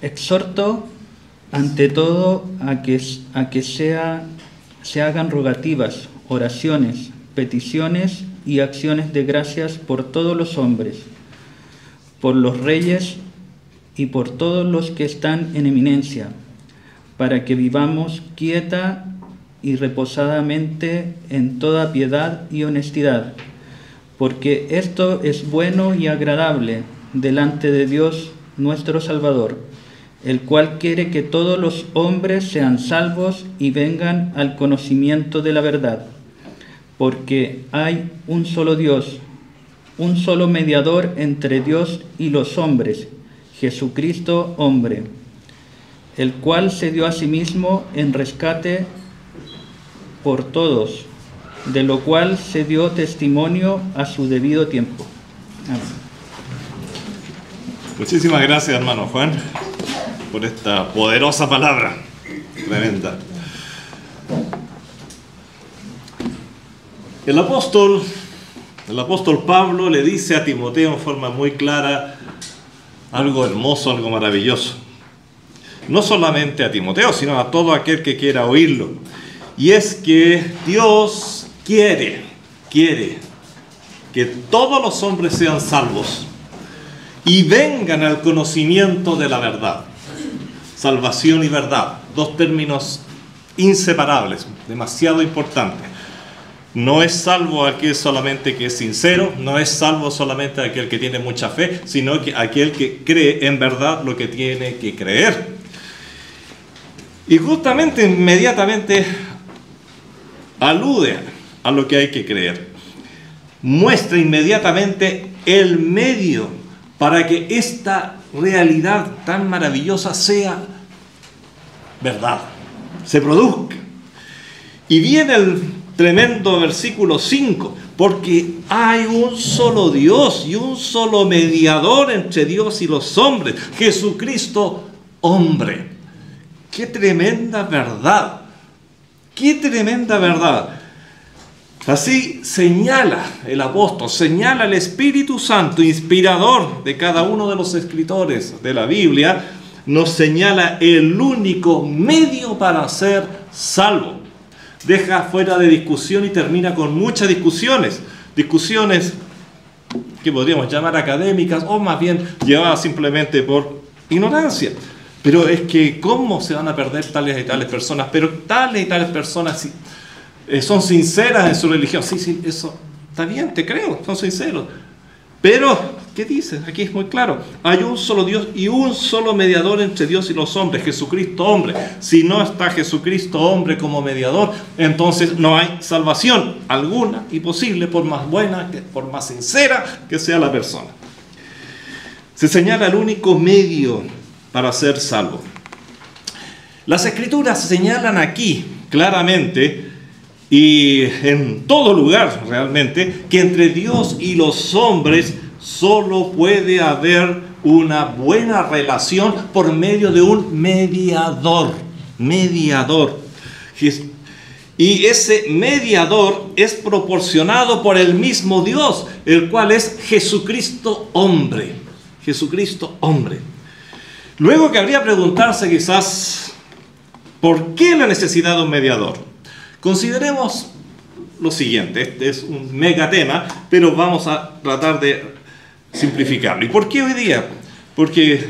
Exhorto ante todo a que se hagan rogativas, oraciones, peticiones y acciones de gracias por todos los hombres, por los reyes y por todos los que están en eminencia, para que vivamos quieta y reposadamente en toda piedad y honestidad, porque esto es bueno y agradable delante de Dios nuestro Salvador, el cual quiere que todos los hombres sean salvos y vengan al conocimiento de la verdad, porque hay un solo Dios, un solo mediador entre Dios y los hombres, Jesucristo hombre, el cual se dio a sí mismo en rescate por todos, de lo cual se dio testimonio a su debido tiempo. Amén. Muchísimas gracias, hermano Juan, por esta poderosa palabra, tremenda. El apóstol Pablo le dice a Timoteo en forma muy clara algo hermoso, algo maravilloso. No solamente a Timoteo, sino a todo aquel que quiera oírlo. Y es que Dios quiere que todos los hombres sean salvos y vengan al conocimiento de la verdad. Salvación y verdad, dos términos inseparables, demasiado importantes. No es salvo aquel solamente que es sincero, no es salvo solamente aquel que tiene mucha fe, sino que aquel que cree en verdad lo que tiene que creer. Y justamente, inmediatamente, alude a lo que hay que creer. Muestra inmediatamente el medio para que esta realidad tan maravillosa sea verdad, se produzca. Y viene el tremendo versículo 5, porque hay un solo Dios y un solo mediador entre Dios y los hombres, Jesucristo hombre. ¡Qué tremenda verdad! ¡Qué tremenda verdad! Así señala el apóstol, señala el Espíritu Santo, inspirador de cada uno de los escritores de la Biblia, nos señala el único medio para ser salvo. Deja fuera de discusión y termina con muchas discusiones que podríamos llamar académicas o más bien llevadas simplemente por ignorancia. Pero es que ¿cómo se van a perder tales y tales personas? Pero tales y tales personas son sinceras en su religión. Sí, eso está bien, te creo, son sinceros. Pero, ¿qué dice? Aquí es muy claro. Hay un solo Dios y un solo mediador entre Dios y los hombres, Jesucristo hombre. Si no está Jesucristo hombre como mediador, entonces no hay salvación alguna y posible, por más buena, por más sincera que sea la persona. Se señala el único medio para ser salvo. Las Escrituras señalan aquí claramente y en todo lugar realmente que entre Dios y los hombres solo puede haber una buena relación por medio de un mediador. Y ese mediador es proporcionado por el mismo Dios, el cual es Jesucristo hombre. Jesucristo hombre. Luego cabría preguntarse quizás, ¿por qué la necesidad de un mediador? Consideremos lo siguiente, este es un megatema, pero vamos a tratar de simplificarlo. ¿Y por qué hoy día? Porque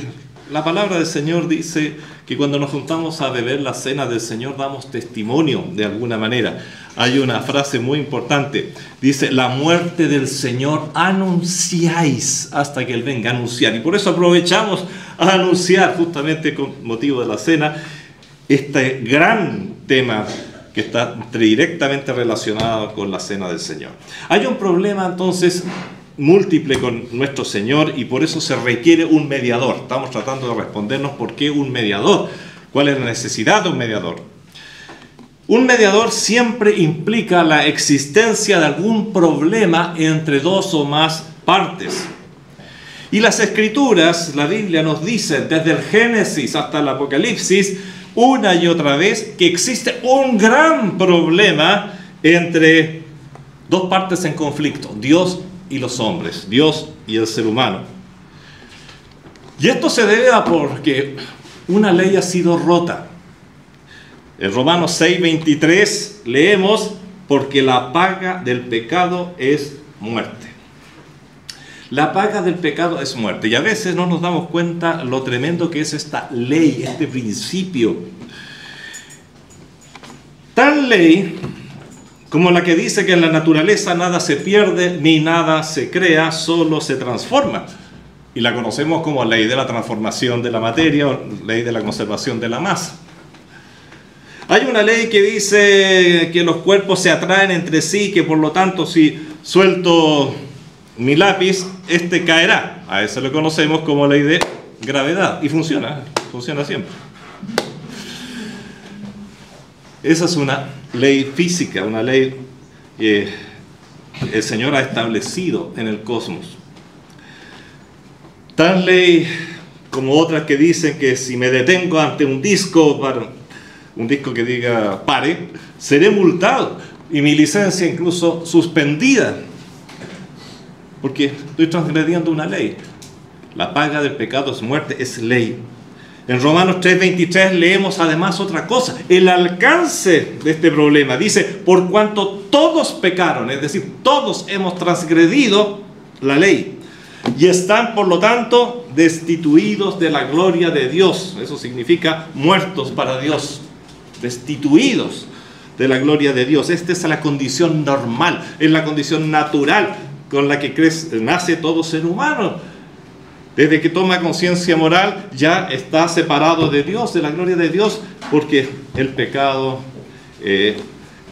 la palabra del Señor dice que cuando nos juntamos a beber la cena del Señor damos testimonio de alguna manera. Hay una frase muy importante, dice, la muerte del Señor anunciáis hasta que Él venga a anunciar. Y por eso aprovechamos a anunciar justamente con motivo de la cena este gran tema que está directamente relacionado con la cena del Señor. Hay un problema entonces múltiple con nuestro Señor y por eso se requiere un mediador. Estamos tratando de respondernos por qué un mediador, cuál es la necesidad de un mediador. Un mediador siempre implica la existencia de algún problema entre dos o más partes. Y las Escrituras, la Biblia nos dice desde el Génesis hasta el Apocalipsis, una y otra vez que existe un gran problema entre dos partes en conflicto, Dios y los hombres, Dios y el ser humano. Y esto se debe a porque una ley ha sido rota. En Romanos 6:23 leemos, porque la paga del pecado es muerte. La paga del pecado es muerte. Y a veces no nos damos cuenta lo tremendo que es esta ley, este principio. Tal ley como la que dice que en la naturaleza nada se pierde ni nada se crea, solo se transforma. Y la conocemos como ley de la transformación de la materia o ley de la conservación de la masa. Hay una ley que dice que los cuerpos se atraen entre sí, que por lo tanto si suelto mi lápiz, este caerá. A eso lo conocemos como ley de gravedad. Y funciona siempre. Esa es una ley física, una ley que el Señor ha establecido en el cosmos. Tal ley como otras que dicen que si me detengo ante un disco que diga pare, seré multado y mi licencia incluso suspendida, porque estoy transgrediendo una ley. La paga del pecado es muerte, es ley. En Romanos 3:23 leemos además otra cosa, el alcance de este problema. Dice, por cuanto todos pecaron, es decir, todos hemos transgredido la ley y están por lo tanto destituidos de la gloria de Dios. Eso significa muertos para Dios, destituidos de la gloria de Dios. Esta es la condición normal, es la condición natural con la que nace todo ser humano. Desde que toma conciencia moral ya está separado de Dios, de la gloria de Dios, porque el pecado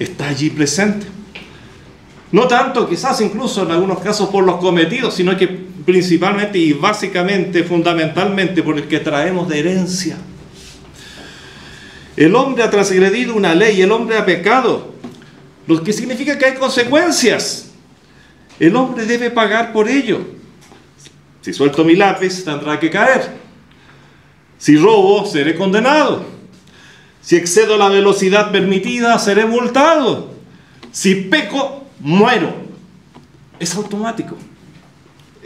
está allí presente. No tanto, quizás incluso en algunos casos por los cometidos, sino que principalmente y básicamente, fundamentalmente por el que traemos de herencia. El hombre ha transgredido una ley, el hombre ha pecado, lo que significa que hay consecuencias. El hombre debe pagar por ello. Si suelto mi lápiz, tendrá que caer. Si robo, seré condenado. Si excedo la velocidad permitida, seré multado. Si peco, muero. Es automático.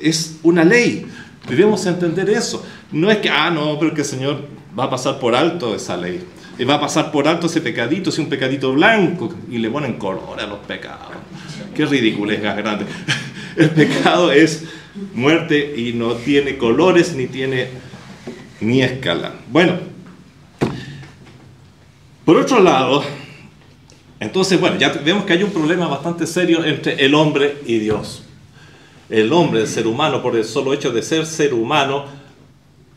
Es una ley. Debemos entender eso. No es que, pero que el Señor va a pasar por alto esa ley. Y va a pasar por alto ese pecadito, si un pecadito blanco, y le ponen color a los pecados. Qué ridículo es grande. El pecado es muerte y no tiene colores ni escala. Bueno, por otro lado, entonces, ya vemos que hay un problema bastante serio entre el hombre y Dios. El hombre, el ser humano, por el solo hecho de ser ser humano,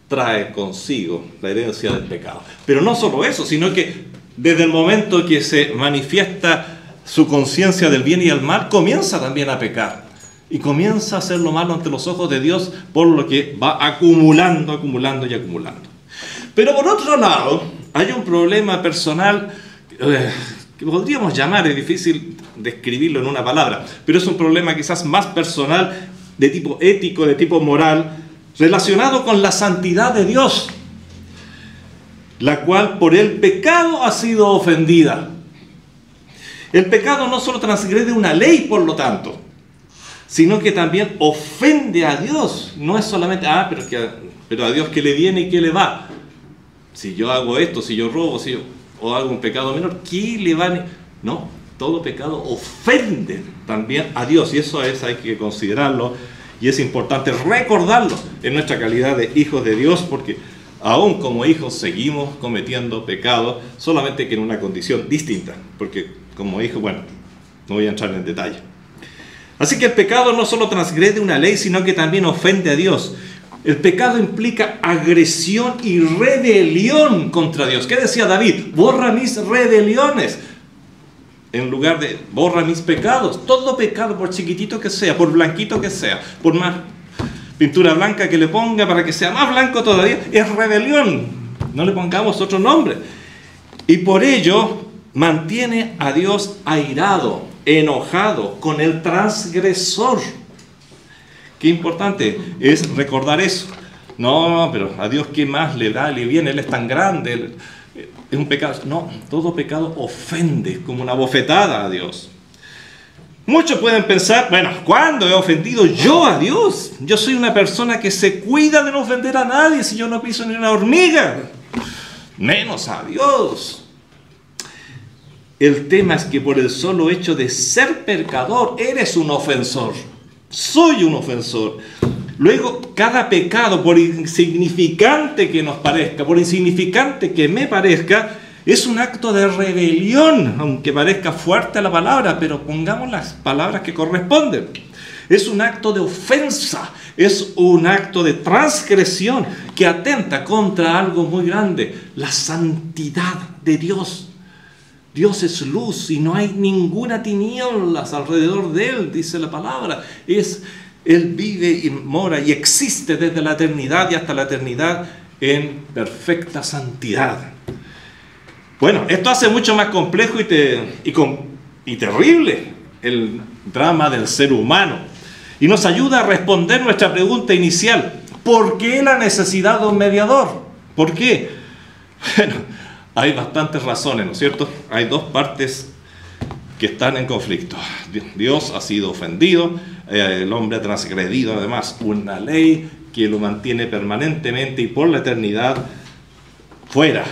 trae consigo la herencia del pecado. Pero no solo eso, sino que desde el momento que se manifiesta su conciencia del bien y el mal, comienza también a pecar. Y comienza a hacer lo malo ante los ojos de Dios, por lo que va acumulando. Pero por otro lado, hay un problema personal que podríamos llamar, es difícil describirlo en una palabra, pero es un problema quizás más personal, de tipo ético, de tipo moral, relacionado con la santidad de Dios, la cual por el pecado ha sido ofendida. El pecado no solo transgrede una ley, por lo tanto, sino que también ofende a Dios. No es solamente, pero a Dios ¿qué le viene y qué le va? Si yo hago esto, si yo robo, o hago un pecado menor, ¿qué le va? No, todo pecado ofende también a Dios, y eso hay que considerarlo, y es importante recordarlo en nuestra calidad de hijos de Dios, porque aún como hijos seguimos cometiendo pecados, solamente que en una condición distinta, porque como hijo, no voy a entrar en detalle. Así que el pecado no solo transgrede una ley, sino que también ofende a Dios. El pecado implica agresión y rebelión contra Dios. ¿Qué decía David? Borra mis rebeliones. En lugar de borra mis pecados. Todo pecado, por chiquitito que sea, por blanquito que sea, por más pintura blanca que le ponga para que sea más blanco todavía, es rebelión. No le pongamos otro nombre. Y por ello mantiene a Dios airado, enojado con el transgresor. Qué importante es recordar eso. No, pero a Dios ¿qué más le da? Le viene, Él es tan grande, es un pecado. No, todo pecado ofende como una bofetada a Dios. Muchos pueden pensar, bueno, ¿cuándo he ofendido yo a Dios? Yo soy una persona que se cuida de no ofender a nadie. Si yo no piso ni una hormiga, menos a Dios. El tema es que por el solo hecho de ser pecador, eres un ofensor. Soy un ofensor. Luego, cada pecado, por insignificante que nos parezca, por insignificante que me parezca, es un acto de rebelión, aunque parezca fuerte la palabra, pero pongamos las palabras que corresponden. Es un acto de ofensa, es un acto de transgresión que atenta contra algo muy grande, la santidad de Dios. Dios es luz y no hay ninguna tinieblas alrededor de Él, dice la palabra. Él vive y mora y existe desde la eternidad y hasta la eternidad en perfecta santidad. Bueno, esto hace mucho más complejo y terrible el drama del ser humano y nos ayuda a responder nuestra pregunta inicial: ¿por qué la necesidad de un mediador? ¿Por qué? Bueno, hay bastantes razones, ¿no es cierto? Hay dos partes que están en conflicto. Dios ha sido ofendido, el hombre ha transgredido además una ley que lo mantiene permanentemente y por la eternidad fuera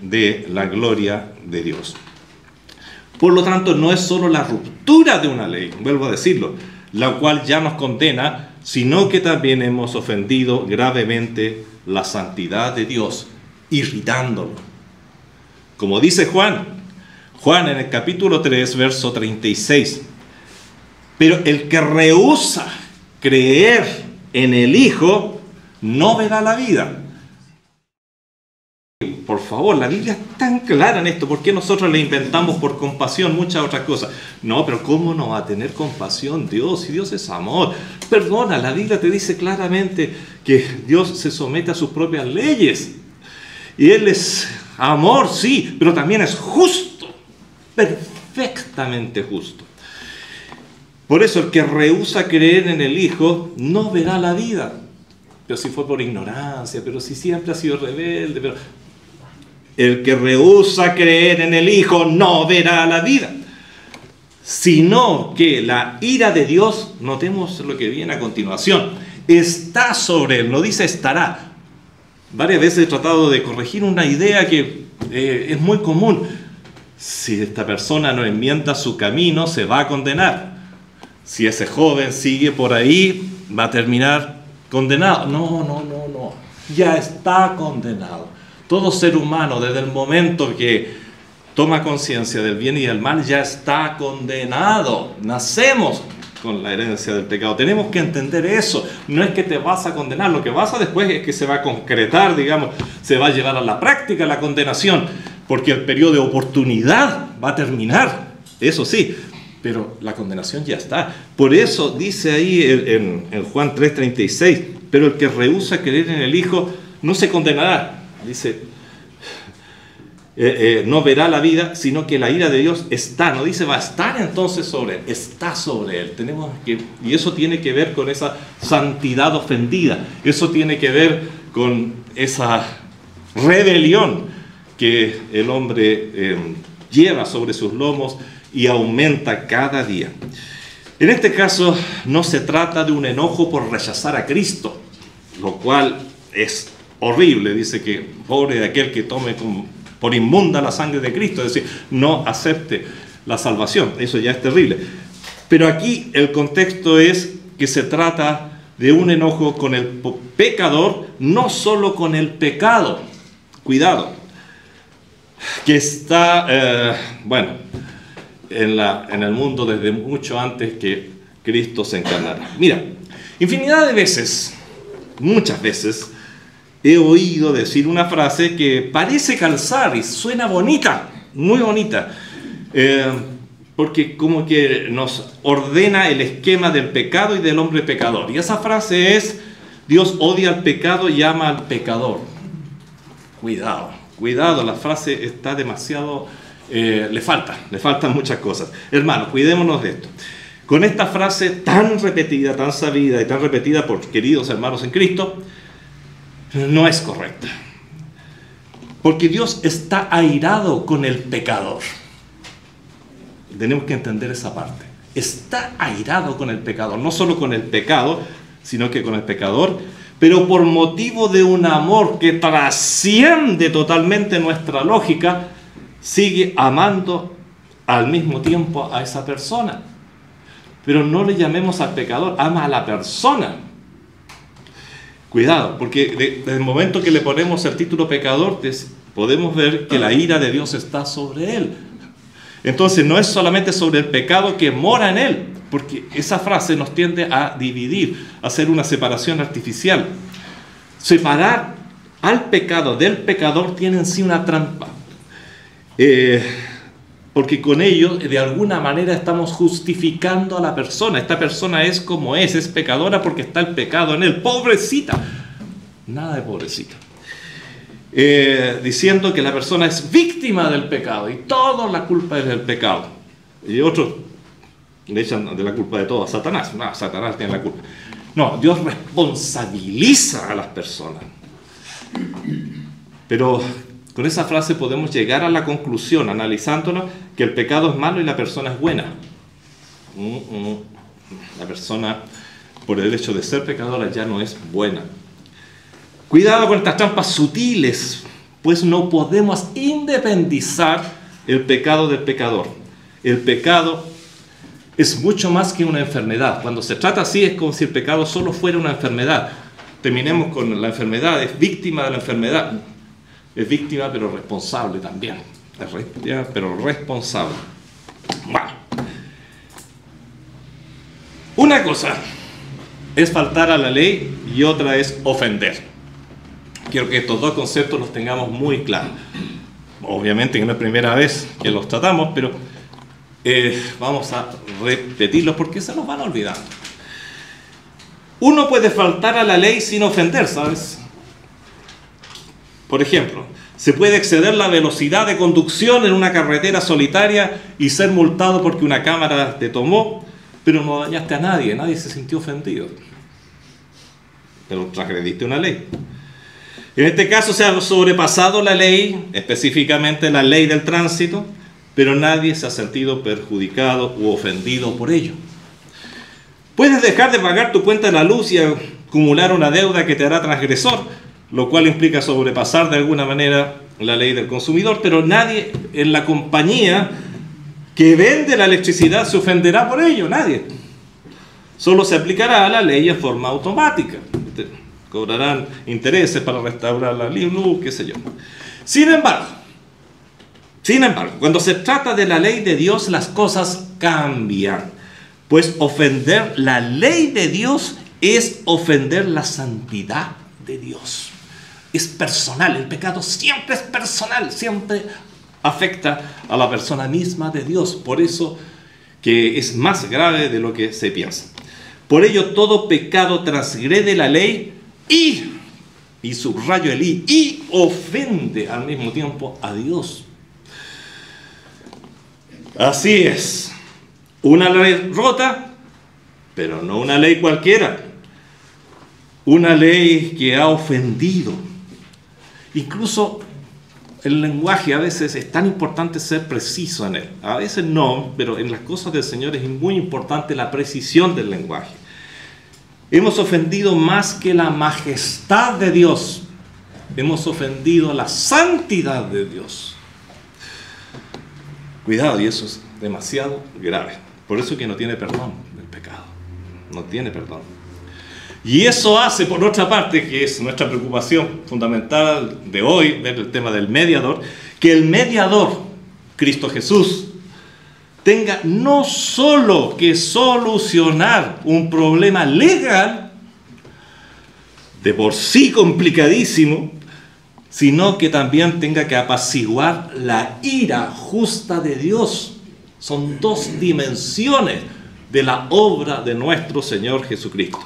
de la gloria de Dios. Por lo tanto, no es solo la ruptura de una ley, vuelvo a decirlo, la cual ya nos condena, sino que también hemos ofendido gravemente la santidad de Dios, irritándolo. Como dice Juan en el capítulo 3, verso 36, pero el que rehúsa creer en el Hijo no verá la vida. Por favor, la Biblia es tan clara en esto. ¿Por qué nosotros le inventamos por compasión muchas otras cosas? No, pero ¿cómo no va a tener compasión Dios? Si Dios es amor. Perdona, la Biblia te dice claramente que Dios se somete a sus propias leyes. Y Él es amor, sí, pero también es justo. Perfectamente justo. Por eso el que rehúsa creer en el Hijo no verá la vida. Pero si fue por ignorancia, pero si siempre ha sido rebelde, pero... El que rehúsa creer en el Hijo no verá la vida, sino que la ira de Dios, notemos lo que viene a continuación, está sobre él, no dice estará. Varias veces he tratado de corregir una idea que es muy común. Si esta persona no enmienda su camino, se va a condenar. Si ese joven sigue por ahí, va a terminar condenado. No, ya está condenado. Todo ser humano, desde el momento que toma conciencia del bien y del mal, ya está condenado. Nacemos con la herencia del pecado. Tenemos que entender eso. No es que te vas a condenar. Lo que pasa después es que se va a concretar, digamos, se va a llevar a la práctica la condenación, porque el periodo de oportunidad va a terminar. Eso sí, pero la condenación ya está. Por eso dice ahí en Juan 3:36, pero el que rehúsa creer en el Hijo no se condenará. Dice, no verá la vida, sino que la ira de Dios está, no dice va a estar entonces sobre él, está sobre él. Y eso tiene que ver con esa santidad ofendida, eso tiene que ver con esa rebelión que el hombre lleva sobre sus lomos y aumenta cada día. En este caso no se trata de un enojo por rechazar a Cristo, lo cual es horrible. Dice que pobre de aquel que tome por inmunda la sangre de Cristo, es decir, no acepte la salvación. Eso ya es terrible. Pero aquí el contexto es que se trata de un enojo con el pecador, no solo con el pecado. Cuidado, que está, en el mundo desde mucho antes que Cristo se encarnara. Mira, infinidad de veces, muchas veces, he oído decir una frase que parece calzar y suena bonita, muy bonita, porque como que nos ordena el esquema del pecado y del hombre pecador. Y esa frase es: Dios odia al pecado y ama al pecador. Cuidado, la frase está demasiado, le faltan muchas cosas. Hermanos, cuidémonos de esto. Con esta frase tan repetida, tan sabida y tan repetida por queridos hermanos en Cristo, no es correcta, porque Dios está airado con el pecador. Tenemos que entender esa parte. está airado con el pecador, no solo con el pecado, sino que con el pecador, pero por motivo de un amor que trasciende totalmente nuestra lógica, sigue amando al mismo tiempo a esa persona. Pero no le llamemos al pecador, ama a la persona. Cuidado, porque desde el momento que le ponemos el título pecador, podemos ver que la ira de Dios está sobre él. Entonces no es solamente sobre el pecado que mora en él, porque esa frase nos tiende a dividir, a hacer una separación artificial. Separar al pecado del pecador tiene en sí una trampa. Porque con ello, de alguna manera, estamos justificando a la persona. Esta persona es como es pecadora porque está el pecado en él. ¡Pobrecita! Nada de pobrecita. Diciendo que la persona es víctima del pecado y toda la culpa es del pecado. Y otros le echan de la culpa de todo a Satanás. No, Satanás tiene la culpa. No, Dios responsabiliza a las personas. Pero con esa frase podemos llegar a la conclusión, analizándolo, que el pecado es malo y la persona es buena. La persona, por el hecho de ser pecadora, ya no es buena. Cuidado con estas trampas sutiles, pues no podemos independizar el pecado del pecador. El pecado es mucho más que una enfermedad. Cuando se trata así, es como si el pecado solo fuera una enfermedad. Terminemos con la enfermedad, es víctima de la enfermedad. Es víctima, pero responsable también. Es víctima, pero responsable. Bueno. Una cosa es faltar a la ley y otra es ofender. Quiero que estos dos conceptos los tengamos muy claros. Obviamente que no es primera vez que los tratamos, pero vamos a repetirlos porque se nos van olvidando. Uno puede faltar a la ley sin ofender, ¿sabes? Por ejemplo, se puede exceder la velocidad de conducción en una carretera solitaria y ser multado porque una cámara te tomó, pero no dañaste a nadie, nadie se sintió ofendido. Pero transgrediste una ley. En este caso se ha sobrepasado la ley, específicamente la ley del tránsito, pero nadie se ha sentido perjudicado u ofendido por ello. Puedes dejar de pagar tu cuenta de la luz y acumular una deuda que te hará transgresor, lo cual implica sobrepasar de alguna manera la ley del consumidor, pero nadie en la compañía que vende la electricidad se ofenderá por ello, nadie. Solo se aplicará la ley en forma automática. Cobrarán intereses para restaurar la luz, qué sé yo. Sin embargo, cuando se trata de la ley de Dios, las cosas cambian. Pues ofender la ley de Dios es ofender la santidad de Dios. Es personal, el pecado siempre es personal, siempre afecta a la persona misma de Dios. Por eso que es más grave de lo que se piensa. Por ello todo pecado transgrede la ley y subrayo el y ofende al mismo tiempo a Dios. Así es. Una ley rota, pero no una ley cualquiera. Una ley que ha ofendido. Incluso el lenguaje a veces es tan importante ser preciso en él. A veces no, pero en las cosas del Señor es muy importante la precisión del lenguaje. Hemos ofendido más que la majestad de Dios. Hemos ofendido la santidad de Dios. Cuidado, y eso es demasiado grave. Por eso que no tiene perdón del pecado. No tiene perdón. Y eso hace, por otra parte, que es nuestra preocupación fundamental de hoy, ver el tema del mediador, que el mediador, Cristo Jesús, tenga no solo que solucionar un problema legal, de por sí complicadísimo, sino que también tenga que apaciguar la ira justa de Dios. Son dos dimensiones de la obra de nuestro Señor Jesucristo.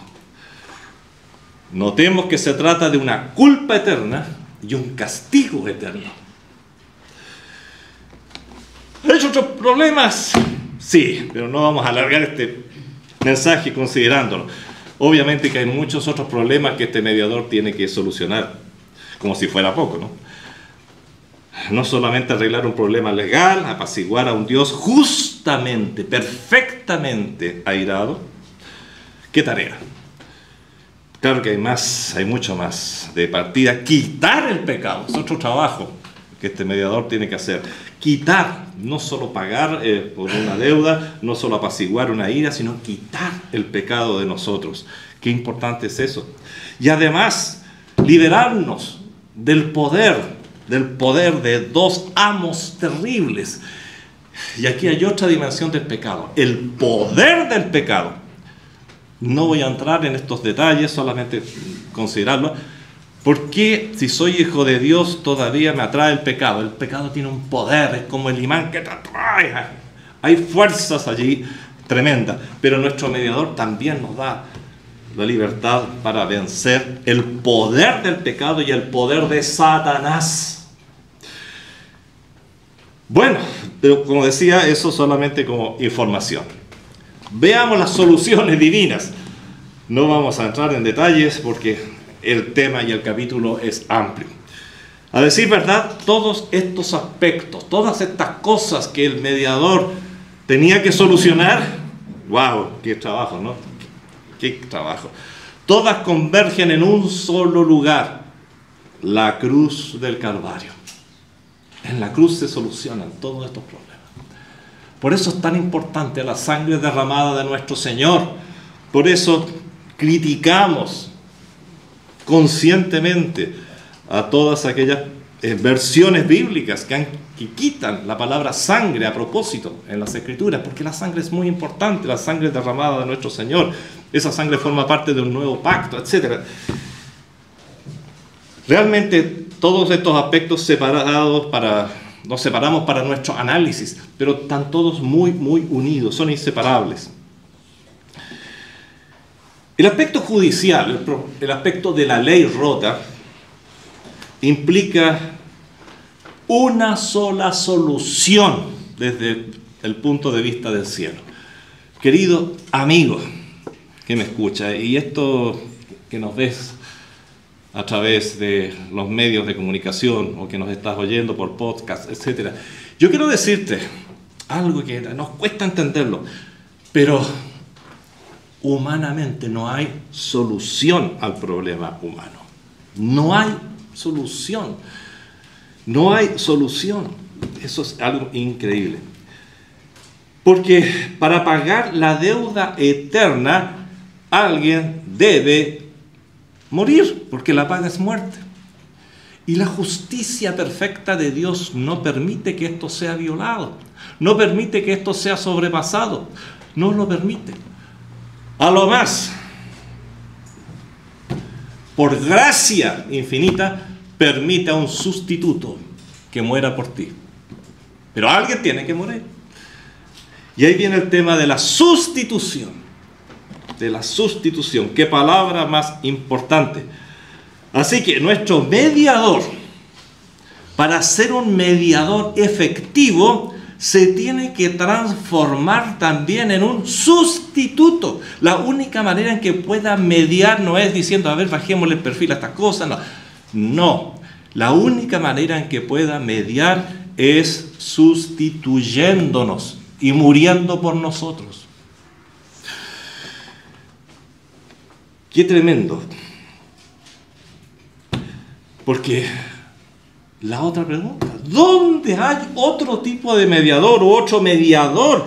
Notemos que se trata de una culpa eterna y un castigo eterno. ¿Hay otros problemas? Sí, pero no vamos a alargar este mensaje considerándolo. Obviamente que hay muchos otros problemas que este mediador tiene que solucionar, como si fuera poco, ¿no? No solamente arreglar un problema legal, apaciguar a un Dios justo, justamente, perfectamente airado, ¿qué tarea? Claro que hay mucho más de partida. Quitar el pecado, es otro trabajo que este mediador tiene que hacer. Quitar, no solo pagar por una deuda, no solo apaciguar una ira, sino quitar el pecado de nosotros. Qué importante es eso. Y además, liberarnos del poder de dos amos terribles. Y aquí hay otra dimensión del pecado, el poder del pecado. No voy a entrar en estos detalles, solamente considerarlo. Porque si soy hijo de Dios todavía me atrae el pecado? El pecado tiene un poder, es como el imán que te atrae. Hay fuerzas allí tremendas, pero nuestro mediador también nos da la libertad para vencer el poder del pecado y el poder de Satanás. Bueno, pero como decía, eso solamente como información. Veamos las soluciones divinas. No vamos a entrar en detalles porque el tema y el capítulo es amplio. A decir verdad, todos estos aspectos, todas estas cosas que el mediador tenía que solucionar, ¡wow! ¡Qué trabajo!, ¿no? ¡Qué trabajo! Todas convergen en un solo lugar, la cruz del Calvario. En la cruz se solucionan todos estos problemas. Por eso es tan importante la sangre derramada de nuestro Señor. Por eso criticamos conscientemente a todas aquellas versiones bíblicas que quitan la palabra sangre a propósito en las Escrituras, porque la sangre es muy importante, la sangre derramada de nuestro Señor. Esa sangre forma parte de un nuevo pacto, etc. Realmente todos estos aspectos nos separamos para nuestro análisis, pero están todos muy, muy unidos, son inseparables. El aspecto judicial, el aspecto de la ley rota, implica una sola solución desde el punto de vista del cielo. Querido amigo que me escucha, y esto que nos ves a través de los medios de comunicación o que nos estás oyendo por podcast, etc. Yo quiero decirte algo que nos cuesta entenderlo, pero humanamente no hay solución al problema humano. No hay solución. No hay solución. Eso es algo increíble. Porque para pagar la deuda eterna, alguien debe morir, porque la paga es muerte. Y la justicia perfecta de Dios no permite que esto sea violado. No permite que esto sea sobrepasado. No lo permite. A lo más, por gracia infinita, permite a un sustituto que muera por ti. Pero alguien tiene que morir. Y ahí viene el tema de la sustitución. De la sustitución. Qué palabra más importante. Así que nuestro mediador, para ser un mediador efectivo, se tiene que transformar también en un sustituto. La única manera en que pueda mediar no es diciendo, a ver, bajémosle el perfil a estas cosas. No. No. La única manera en que pueda mediar es sustituyéndonos y muriendo por nosotros. Qué tremendo. Porque la otra pregunta, ¿dónde hay otro tipo de mediador o otro mediador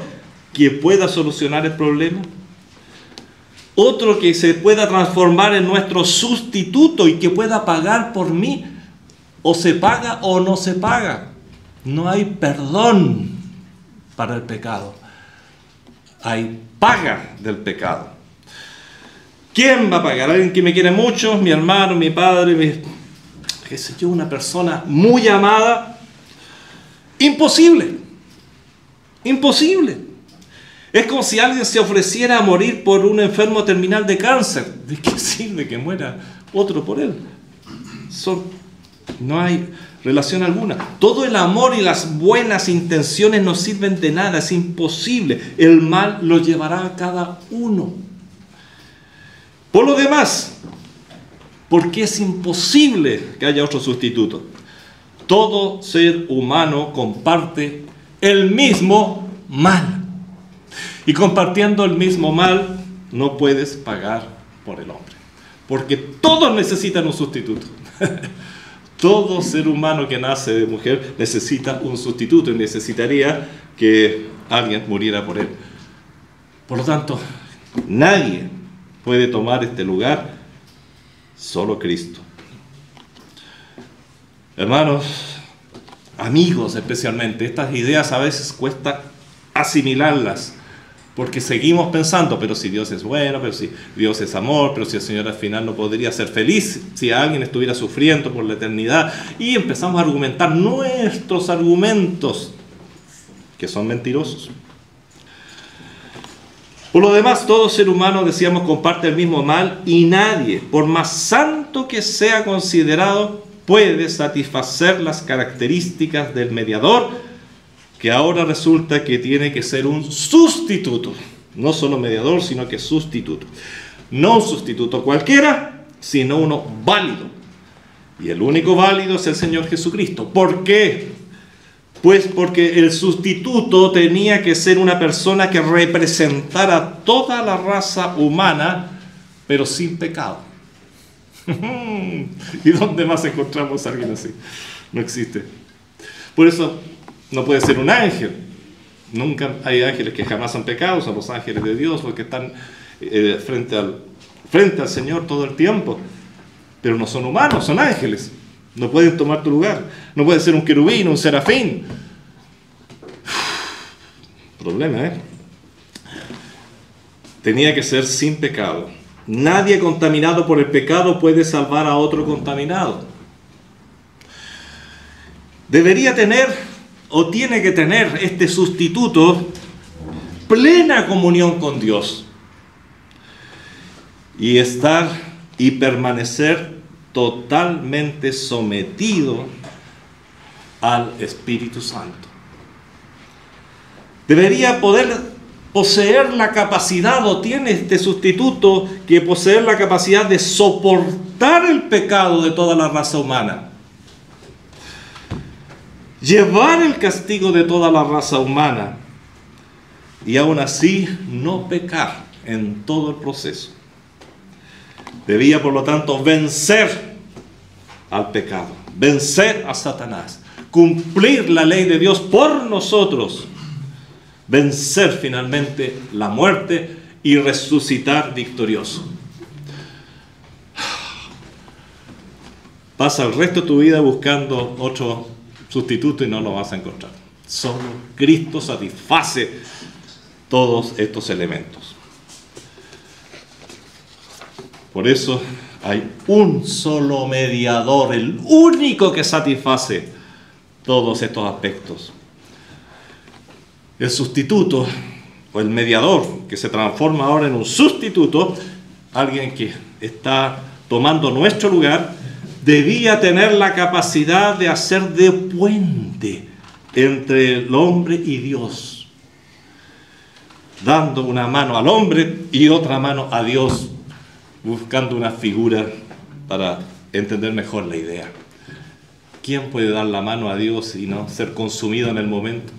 que pueda solucionar el problema? Otro que se pueda transformar en nuestro sustituto y que pueda pagar por mí. O se paga o no se paga. No hay perdón para el pecado. Hay paga del pecado. ¿Quién va a pagar? ¿Alguien que me quiere mucho? ¿Mi hermano, mi padre, qué sé yo, una persona muy amada? Imposible. Imposible. Es como si alguien se ofreciera a morir por un enfermo terminal de cáncer. ¿De qué sirve que muera otro por él? No hay relación alguna. Todo el amor y las buenas intenciones no sirven de nada. Es imposible. El mal lo llevará a cada uno. Por lo demás, porque es imposible que haya otro sustituto. Todo ser humano comparte el mismo mal. Y compartiendo el mismo mal, no puedes pagar por el hombre. Porque todos necesitan un sustituto. Todo ser humano que nace de mujer necesita un sustituto y necesitaría que alguien muriera por él. Por lo tanto, nadie puede tomar este lugar, solo Cristo. Hermanos, amigos especialmente, estas ideas a veces cuesta asimilarlas, porque seguimos pensando, pero si Dios es bueno, pero si Dios es amor, pero si el Señor al final no podría ser feliz si alguien estuviera sufriendo por la eternidad, y empezamos a argumentar nuestros argumentos, que son mentirosos. Por lo demás, todo ser humano, decíamos, comparte el mismo mal, y nadie, por más santo que sea considerado, puede satisfacer las características del mediador, que ahora resulta que tiene que ser un sustituto. No solo mediador, sino que sustituto. No un sustituto cualquiera, sino uno válido. Y el único válido es el Señor Jesucristo. ¿Por qué? Pues porque el sustituto tenía que ser una persona que representara toda la raza humana, pero sin pecado. ¿Y dónde más encontramos a alguien así? No existe. Por eso no puede ser un ángel. Nunca hay ángeles que jamás han pecado, son los ángeles de Dios, los que están frente al Señor todo el tiempo. Pero no son humanos, son ángeles. No pueden tomar tu lugar. No puede ser un querubín, un serafín. Problema, ¿eh? Tenía que ser sin pecado. Nadie contaminado por el pecado puede salvar a otro contaminado. Debería tener, o tiene que tener, este sustituto plena comunión con Dios. Y estar y permanecer totalmente sometido al Espíritu Santo. Debería poder poseer la capacidad, o tiene este sustituto que poseer la capacidad de soportar el pecado de toda la raza humana, llevar el castigo de toda la raza humana y aún así no pecar en todo el proceso. Debía, por lo tanto, vencer al pecado, vencer a Satanás, cumplir la ley de Dios por nosotros, vencer finalmente la muerte y resucitar victorioso. Pasa el resto de tu vida buscando otro sustituto y no lo vas a encontrar. Solo Cristo satisface todos estos elementos. Por eso hay un solo mediador, el único que satisface todos estos aspectos. El sustituto, o el mediador, que se transforma ahora en un sustituto, alguien que está tomando nuestro lugar, debía tener la capacidad de hacer de puente entre el hombre y Dios, dando una mano al hombre y otra mano a Dios, buscando una figura para entender mejor la idea. ¿Quién puede dar la mano a Dios y no ser consumido en el momento?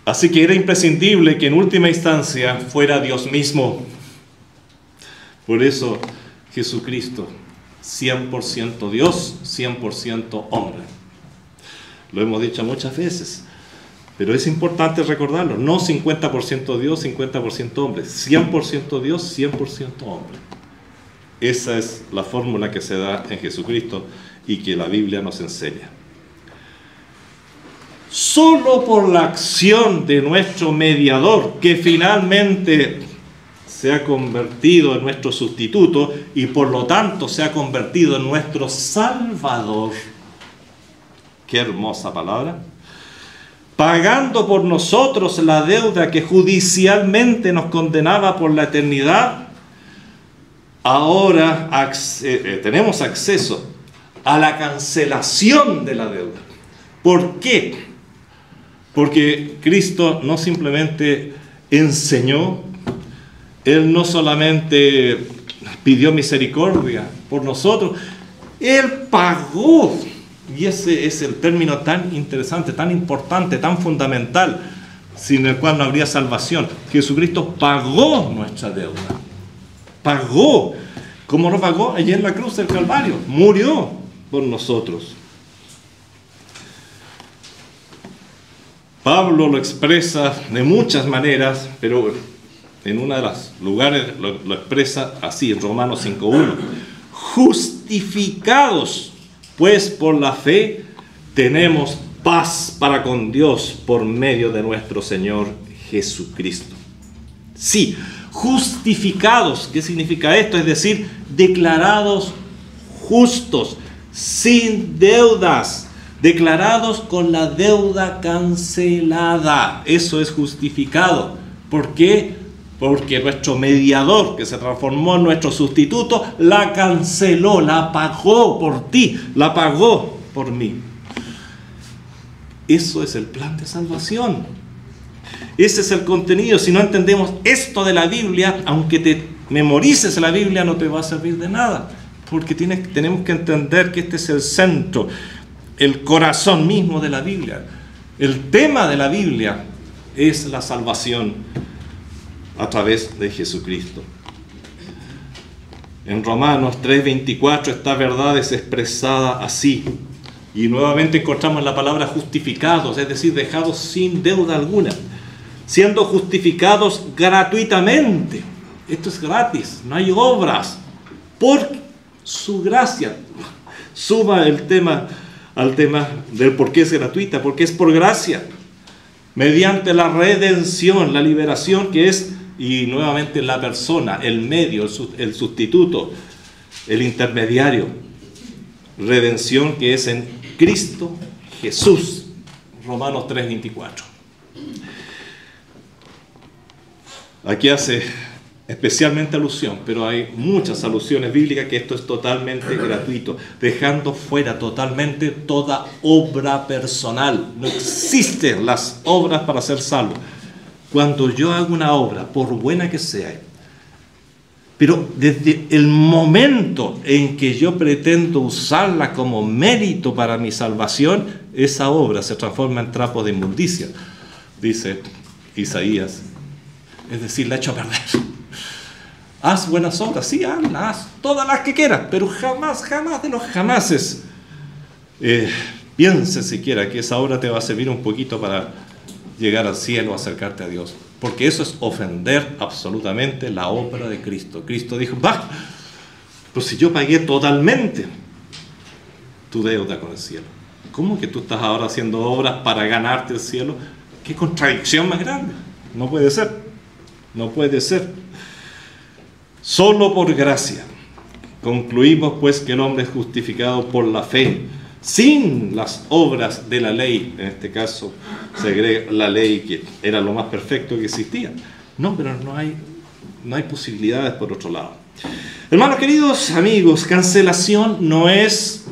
Así que era imprescindible que en última instancia fuera Dios mismo. Por eso Jesucristo, 100% Dios, 100% hombre. Lo hemos dicho muchas veces, pero es importante recordarlo. No 50% Dios, 50% hombre. 100% Dios, 100% hombre. Esa es la fórmula que se da en Jesucristo y que la Biblia nos enseña. Solo por la acción de nuestro mediador, que finalmente se ha convertido en nuestro sustituto y por lo tanto se ha convertido en nuestro Salvador. Qué hermosa palabra. Pagando por nosotros la deuda que judicialmente nos condenaba por la eternidad, ahora tenemos acceso a la cancelación de la deuda. ¿Por qué? Porque Cristo no simplemente enseñó, Él no solamente pidió misericordia por nosotros, Él pagó Y ese es el término tan interesante, tan importante, tan fundamental, sin el cual no habría salvación. Jesucristo pagó nuestra deuda. Pagó. ¿Cómo lo pagó? Allí en la cruz del Calvario. Murió por nosotros. Pablo lo expresa de muchas maneras, pero en uno de los lugares lo expresa así, en Romanos 5:1. Justificados, pues por la fe tenemos paz para con Dios por medio de nuestro Señor Jesucristo. Sí, justificados. ¿Qué significa esto? Es decir, declarados justos, sin deudas, declarados con la deuda cancelada. Eso es justificado. ¿Por qué? Porque nuestro mediador, que se transformó en nuestro sustituto, la canceló, la pagó por ti, la pagó por mí. Eso es el plan de salvación. Ese es el contenido. Si no entendemos esto de la Biblia, aunque te memorices la Biblia, no te va a servir de nada. Porque tenemos que entender que este es el centro, el corazón mismo de la Biblia. El tema de la Biblia es la salvación a través de Jesucristo. En Romanos 3:24 esta verdad es expresada así. Y nuevamente encontramos la palabra justificados, es decir, dejados sin deuda alguna, siendo justificados gratuitamente. Esto es gratis, no hay obras, por su gracia. Suma el tema al tema del por qué es gratuita, porque es por gracia, mediante la redención, la liberación que es, y nuevamente la persona, el medio, el sustituto, el intermediario, redención que es en Cristo Jesús. Romanos 3:24. Aquí hace especialmente alusión, pero hay muchas alusiones bíblicas que esto es totalmente gratuito, dejando fuera totalmente toda obra personal. No existen las obras para ser salvo. Cuando yo hago una obra, por buena que sea, pero desde el momento en que yo pretendo usarla como mérito para mi salvación, esa obra se transforma en trapo de inmundicia, dice Isaías. Es decir, la echo a perder. Haz buenas obras, sí, haz todas las que quieras, pero jamás de los jamases piense siquiera que esa obra te va a servir un poquito para llegar al cielo, acercarte a Dios, porque eso es ofender absolutamente la obra de Cristo. Cristo dijo, pues si yo pagué totalmente tu deuda con el cielo, ¿cómo que tú estás ahora haciendo obras para ganarte el cielo? ¿Qué contradicción más grande? No puede ser, no puede ser. Solo por gracia concluimos pues que el hombre es justificado por la fe, sin las obras de la ley. En este caso se agrega la ley, que era lo más perfecto que existía. No, pero no hay posibilidades por otro lado. Hermanos queridos, amigos, cancelación no es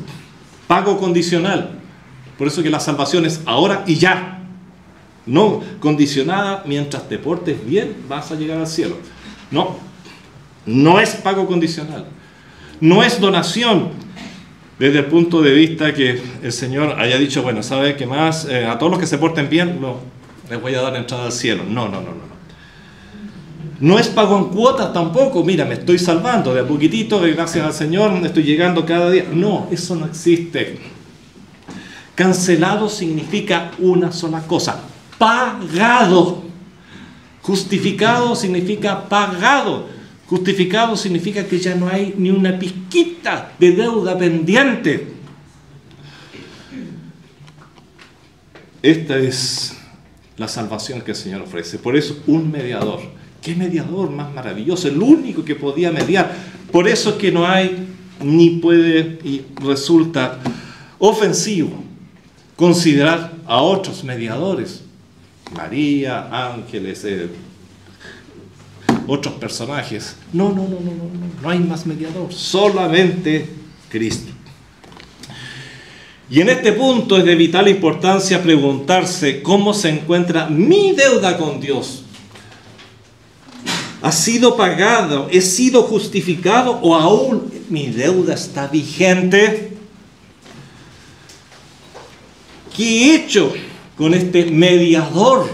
pago condicional. Por eso que la salvación es ahora y ya. No condicionada, mientras te portes bien vas a llegar al cielo. No es pago condicional. No es donación. Desde el punto de vista que el Señor haya dicho, bueno, ¿sabe qué más? A todos los que se porten bien, les voy a dar entrada al cielo. No. No es pago en cuotas tampoco. Mira, me estoy salvando de a poquitito, gracias al Señor, estoy llegando cada día. No, eso no existe. Cancelado significa una sola cosa: pagado. Justificado significa pagado. Justificado significa que ya no hay ni una pizquita de deuda pendiente. Esta es la salvación que el Señor ofrece. Por eso, un mediador. ¿Qué mediador más maravilloso? El único que podía mediar. Por eso es que no hay, ni puede, y resulta ofensivo considerar a otros mediadores. María, ángeles, otros personajes. No hay más mediador, solamente Cristo. Y en este punto es de vital importancia preguntarse cómo se encuentra mi deuda con Dios. ¿Ha sido pagado? ¿He sido justificado? ¿O aún mi deuda está vigente? ¿Qué he hecho con este mediador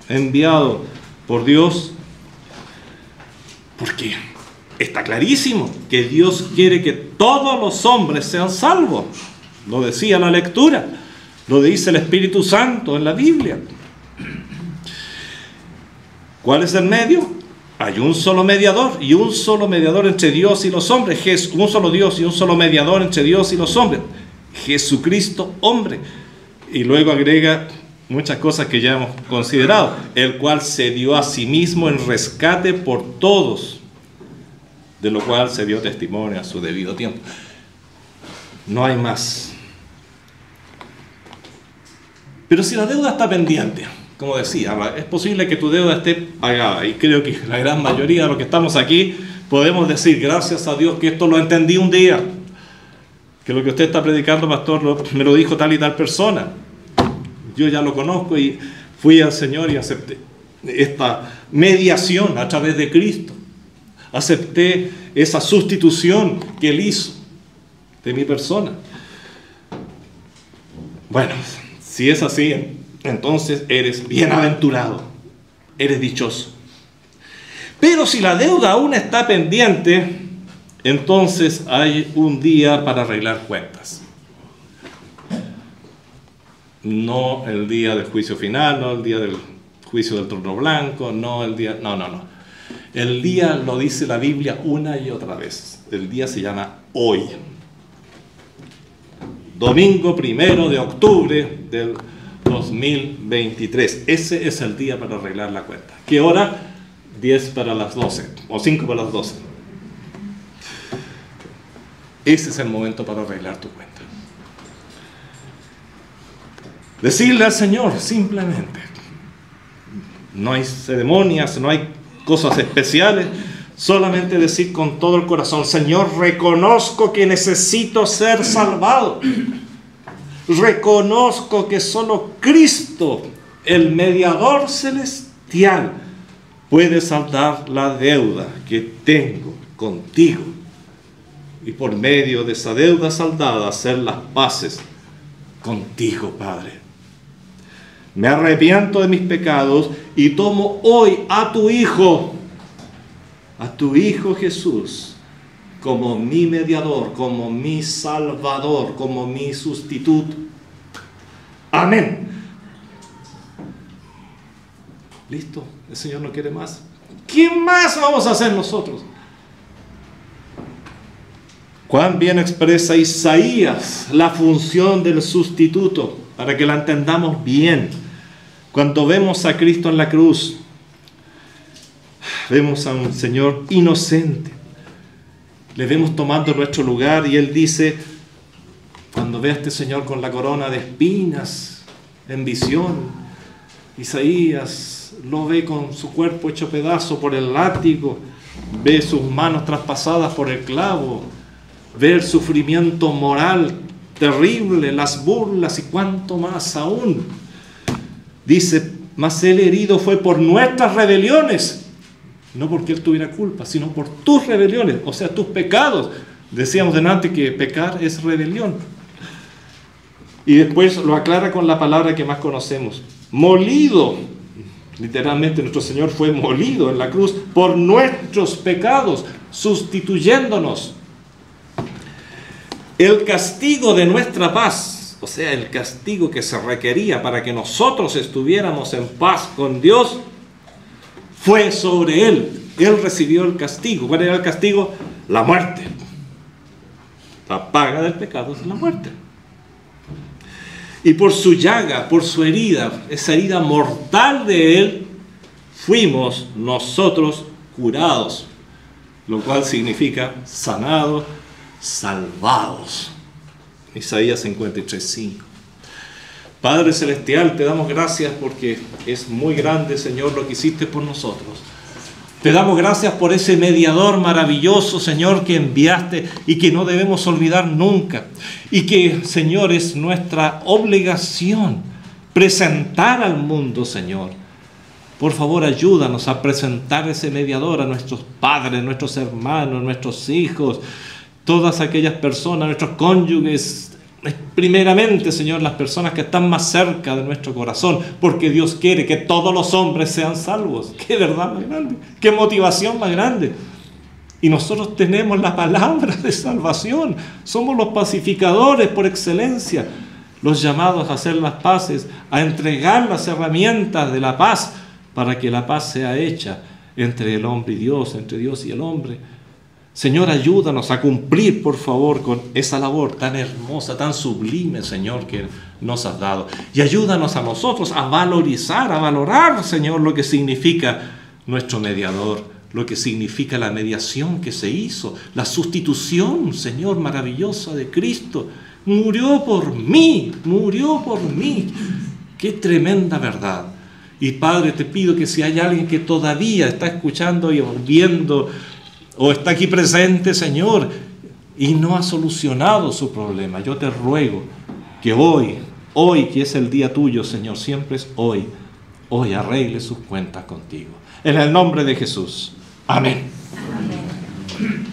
enviado por Dios? Porque está clarísimo que Dios quiere que todos los hombres sean salvos. Lo decía la lectura, lo dice el Espíritu Santo en la Biblia. ¿Cuál es el medio? Hay un solo mediador y un solo mediador entre Dios y los hombres. Un solo Dios y un solo mediador entre Dios y los hombres. Jesucristo, hombre. Y luego agrega muchas cosas que ya hemos considerado, el cual se dio a sí mismo en rescate por todos, de lo cual se dio testimonio a su debido tiempo. No hay más. Pero si la deuda está pendiente, como decía, es posible que tu deuda esté pagada, y creo que la gran mayoría de los que estamos aquí podemos decir, gracias a Dios que esto lo entendí un día, que lo que usted está predicando, pastor, me lo dijo tal y tal persona. Yo ya lo conozco y fui al Señor y acepté esta mediación a través de Cristo. Acepté esa sustitución que Él hizo de mi persona. Bueno, si es así, entonces eres bienaventurado, eres dichoso. Pero si la deuda aún está pendiente, entonces hay un día para arreglar cuentas. No el día del juicio final, no el día del juicio del trono blanco, no el día... No. El día lo dice la Biblia una y otra vez. El día se llama hoy. Domingo 1 de octubre del 2023. Ese es el día para arreglar la cuenta. ¿Qué hora? 10 para las 12 o 5 para las 12. Ese es el momento para arreglar tu cuenta. Decirle al Señor simplemente. No hay ceremonias, no hay cosas especiales. Solamente decir con todo el corazón, Señor, reconozco que necesito ser salvado. Reconozco que solo Cristo, el mediador celestial, puede saldar la deuda que tengo contigo. Y por medio de esa deuda saldada, hacer las paces contigo, Padre. Me arrepiento de mis pecados y tomo hoy a tu Hijo Jesús, como mi mediador, como mi salvador, como mi sustituto. Amén. ¿Listo? El Señor no quiere más. ¿Qué más vamos a hacer nosotros? Cuán bien expresa Isaías la función del sustituto, para que la entendamos bien. Cuando vemos a Cristo en la cruz, vemos a un Señor inocente. Le vemos tomando nuestro lugar y Él dice, cuando ve a este Señor con la corona de espinas en visión, Isaías lo ve con su cuerpo hecho pedazo por el látigo, ve sus manos traspasadas por el clavo, ve el sufrimiento moral terrible, las burlas y cuánto más aún. Dice, mas Él herido fue por nuestras rebeliones. No porque Él tuviera culpa, sino por tus rebeliones, o sea, tus pecados. Decíamos delante que pecar es rebelión. Y después lo aclara con la palabra que más conocemos. Molido. Literalmente nuestro Señor fue molido en la cruz por nuestros pecados, sustituyéndonos. El castigo de nuestra paz, o sea, el castigo que se requería para que nosotros estuviéramos en paz con Dios, fue sobre Él. Él recibió el castigo. ¿Cuál era el castigo? La muerte. La paga del pecado es la muerte. Y por su llaga, por su herida, esa herida mortal de Él, fuimos nosotros curados. Lo cual significa sanados, salvados. Isaías 53:5. Padre Celestial, te damos gracias porque es muy grande, Señor, lo que hiciste por nosotros. Te damos gracias por ese mediador maravilloso, Señor, que enviaste y que no debemos olvidar nunca. Y que, Señor, es nuestra obligación presentar al mundo, Señor. Por favor, ayúdanos a presentar ese mediador a nuestros padres, nuestros hermanos, nuestros hijos, todas aquellas personas, nuestros cónyuges, primeramente, Señor, las personas que están más cerca de nuestro corazón, porque Dios quiere que todos los hombres sean salvos. ¡Qué verdad más grande! ¡Qué motivación más grande! Y nosotros tenemos la palabra de salvación. Somos los pacificadores por excelencia, los llamados a hacer las paces, a entregar las herramientas de la paz para que la paz sea hecha entre el hombre y Dios, entre Dios y el hombre. Señor, ayúdanos a cumplir, por favor, con esa labor tan hermosa, tan sublime, Señor, que nos has dado. Y ayúdanos a nosotros a valorar, Señor, lo que significa nuestro mediador, lo que significa la mediación que se hizo, la sustitución, Señor, maravillosa de Cristo. Murió por mí. Qué tremenda verdad. Y Padre, te pido que si hay alguien que todavía está escuchando y viendo, o está aquí presente, Señor, y no ha solucionado su problema, yo te ruego que hoy que es el día tuyo, Señor, siempre es hoy arregle sus cuentas contigo. En el nombre de Jesús. Amén. Amén.